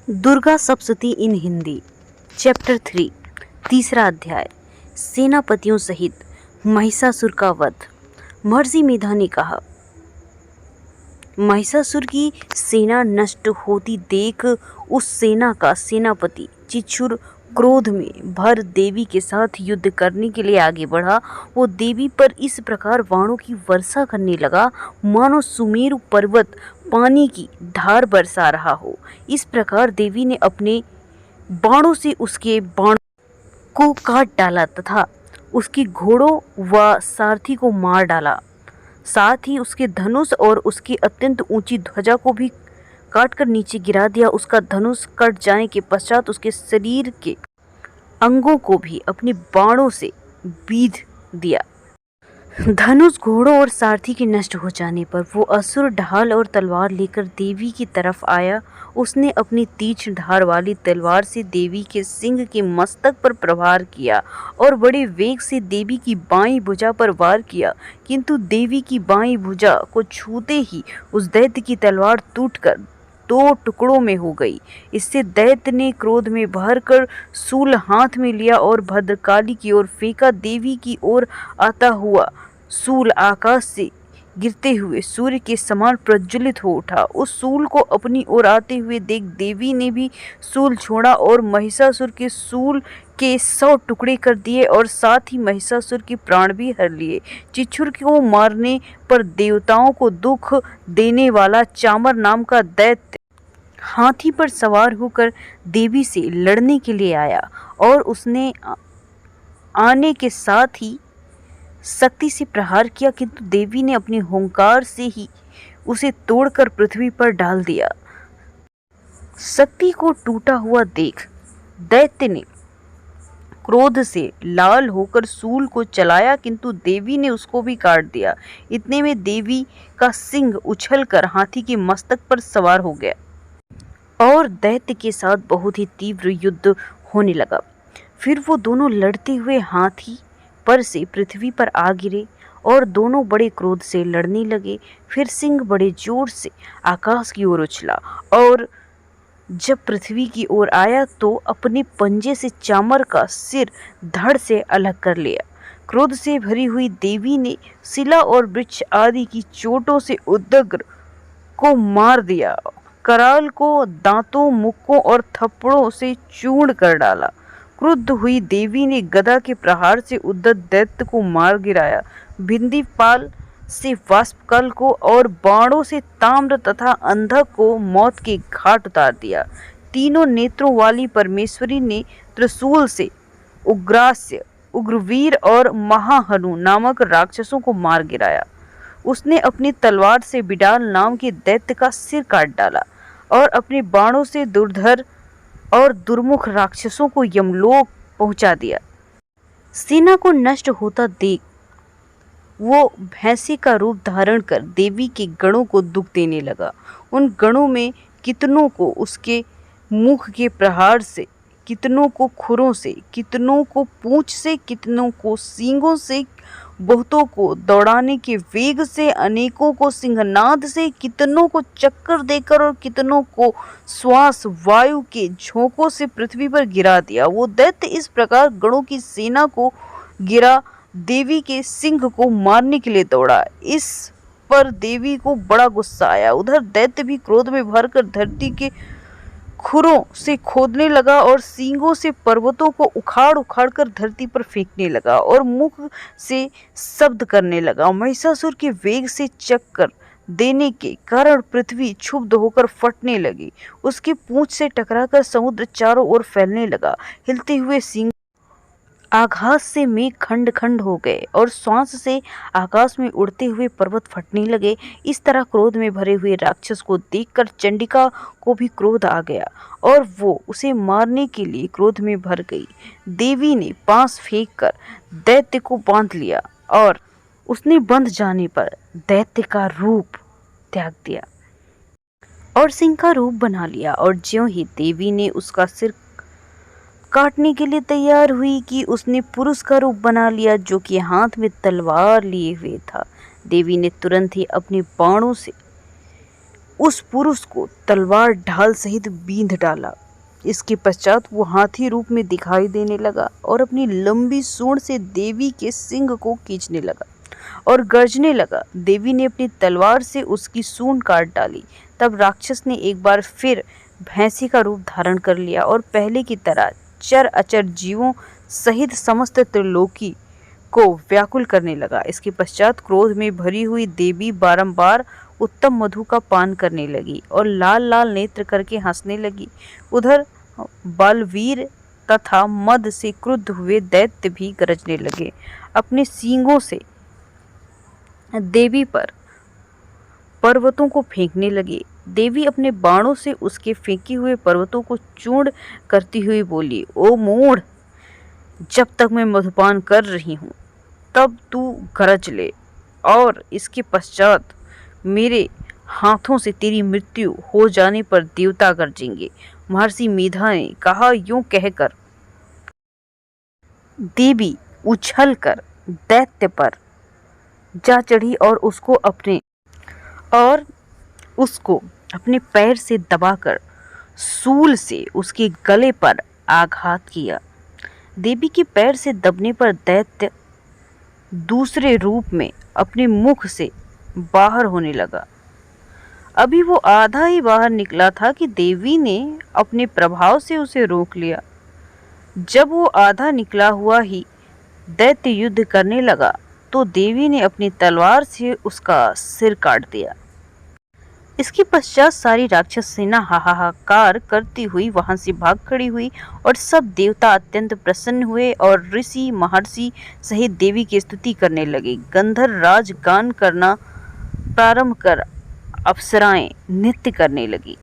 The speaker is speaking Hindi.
दुर्गा सप्तशती इन हिंदी चैप्टर 3 तीसरा अध्याय सेनापतियों सहित महिषासुर का वध। महर्षि मेधा ने कहा, महिषासुर की सेना नष्ट होती देख उस सेना का सेनापति चिच्छुर क्रोध में भर देवी के साथ युद्ध करने के लिए आगे बढ़ा। वो देवी पर इस प्रकार बाणों की वर्षा करने लगा मानो सुमेरु पर्वत पानी की धार बरसा रहा हो। इस प्रकार देवी ने अपने बाणों से उसके बाणों को काट डाला तथा उसके घोड़ों व सारथी को मार डाला। साथ ही उसके धनुष और उसकी अत्यंत ऊंची ध्वजा को भी काटकर नीचे गिरा दिया। उसका धनुष कट जाने के पश्चात उसके शरीर के अंगों को भी अपने बाणों से बीध दिया। धनुष, घोड़ों और सारथी के नष्ट हो जाने पर वो असुर ढाल और तलवार लेकर देवी की तरफ आया। उसने अपनी तीक्ष्ण धार वाली तलवार से देवी के सिंह के मस्तक पर प्रहार किया और बड़े वेग से देवी की बाईं भुजा पर वार किया, किंतु देवी की बाईं भुजा को छूते ही उस दैत्य की तलवार टूटकर 2 टुकड़ों में हो गई। इससे दैत्य ने क्रोध में भरकर शूल हाथ में लिया और भद्रकाली की ओर फेंका। देवी की ओर आता हुआ शूल आकाश से गिरते हुए सूर्य के समान प्रज्वलित हो उठा। उस शूल को अपनी ओर आते हुए देख देवी ने भी शूल छोड़ा और महिषासुर के शूल के 100 टुकड़े कर दिए और साथ ही महिषासुर के प्राण भी हर लिए। चिच्छुर को मारने पर देवताओं को दुख देने वाला चामर नाम का दैत्य हाथी पर सवार होकर देवी से लड़ने के लिए आया और उसने आने के साथ ही शक्ति से प्रहार किया, किंतु देवी ने अपने हुंकार से ही उसे तोड़कर पृथ्वी पर डाल दिया। शक्ति को टूटा हुआ देख दैत्य ने क्रोध से लाल होकर शूल को चलाया, किंतु देवी ने उसको भी काट दिया। इतने में देवी का सिंह उछलकर हाथी के मस्तक पर सवार हो गया और दैत्य के साथ बहुत ही तीव्र युद्ध होने लगा। फिर वो दोनों लड़ते हुए हाथी पर से पृथ्वी पर आ गिरे और दोनों बड़े क्रोध से लड़ने लगे। फिर सिंह बड़े जोर से आकाश की ओर उछला और जब पृथ्वी की ओर आया तो अपने पंजे से चामर का सिर धड़ से अलग कर लिया। क्रोध से भरी हुई देवी ने शिला और वृक्ष आदि की चोटों से उदग्र को मार दिया। कराल को दांतों, मुक्कों और थप्पड़ों से चूर्ण कर डाला। क्रुद्ध हुई देवी ने गदा के प्रहार से उद्धत दैत्य को मार गिराया। भिंदीपाल से वाष्पकल को और बाणों से ताम्र तथा अंधक को मौत के घाट उतार दिया। तीनों नेत्रों वाली परमेश्वरी ने त्रिशूल से उग्रास्य, उग्रवीर और महाहनु नामक राक्षसों को मार गिराया। उसने अपनी तलवार से बिडाल नाम के दैत्य का सिर काट डाला और अपने बाणों से दुर्धर और दुर्मुख राक्षसों को यमलोक पहुंचा दिया। सेना को नष्ट होता देख वो भैंसे का रूप धारण कर देवी के गणों को दुख देने लगा। उन गणों में कितनों को उसके मुख के प्रहार से, कितनों को खुरों से, कितनों को पूंछ से, कितनों को सींगों से, बहुतों को दौड़ाने के वेग से, अनेकों को सिंहनाद से, कितनों को चक्कर देकर और कितनों को श्वास वायु के झोंकों से पृथ्वी पर गिरा दिया। वो दैत्य इस प्रकार गणों की सेना को गिरा देवी के सिंह को मारने के लिए दौड़ा। इस पर देवी को बड़ा गुस्सा आया। उधर दैत्य भी क्रोध में भरकर धरती के खुरों से खोदने लगा और सींगों से पर्वतों को उखाड़ उखाड़ कर धरती पर फेंकने लगा और मुख से शब्द करने लगा। महिषासुर के वेग से चक्कर देने के कारण पृथ्वी क्षुब्ध होकर फटने लगी। उसकी पूंछ से टकराकर समुद्र चारों ओर फैलने लगा। हिलते हुए सींग आघात से मेघ खंड खंड हो गए और श्वास से आकाश में उड़ते हुए पर्वत फटने लगे। इस तरह क्रोध में भरे हुए राक्षस को देखकर चंडिका को भी क्रोध आ गया और वो उसे मारने के लिए क्रोध में भर गई। देवी ने बांस फेंककर दैत्य को बांध लिया और उसने बंध जाने पर दैत्य का रूप त्याग दिया और सिंह का रूप बना लिया। और ज्यों ही देवी ने उसका सिर काटने के लिए तैयार हुई कि उसने पुरुष का रूप बना लिया, जो कि हाथ में तलवार लिए हुए था। देवी ने तुरंत ही अपने बाणों से उस पुरुष को तलवार ढाल सहित बींध डाला। इसके पश्चात वो हाथी रूप में दिखाई देने लगा और अपनी लंबी सूंड से देवी के सिंग को खींचने लगा और गरजने लगा। देवी ने अपनी तलवार से उसकी सूंड काट डाली। तब राक्षस ने एक बार फिर भैंसी का रूप धारण कर लिया और पहले की तरह चर अचर जीवों सहित समस्त त्रिलोकी को व्याकुल करने लगा। इसके पश्चात क्रोध में भरी हुई देवी बारंबार उत्तम मधु का पान करने लगी और लाल लाल नेत्र करके हंसने लगी। उधर बलवीर तथा मद से क्रुद्ध हुए दैत्य भी गरजने लगे, अपने सींगों से देवी पर पर्वतों को फेंकने लगे। देवी अपने बाणों से उसके फेंके हुए पर्वतों को चूर्ण करती हुई बोली, ओ मूढ़, जब तक मैं मधुपान कर रही हूँ तब तू गरज ले और इसके पश्चात मेरे हाथों से तेरी मृत्यु हो जाने पर देवता गरजेंगे। महर्षि मेधा ने कहा। यूं कहकर देवी उछलकर दैत्य पर जा चढ़ी और उसको अपने पैर से दबाकर सूल से उसके गले पर आघात किया। देवी के पैर से दबने पर दैत्य दूसरे रूप में अपने मुख से बाहर होने लगा। अभी वो आधा ही बाहर निकला था कि देवी ने अपने प्रभाव से उसे रोक लिया। जब वो आधा निकला हुआ ही दैत्य युद्ध करने लगा तो देवी ने अपनी तलवार से उसका सिर काट दिया। इसके पश्चात सारी राक्षस सेना हाहाकार करती हुई वहां से भाग खड़ी हुई और सब देवता अत्यंत प्रसन्न हुए और ऋषि महर्षि सहित देवी की स्तुति करने लगे। गंधर्व राज गान करना प्रारंभ कर अप्सराएं नृत्य करने लगी।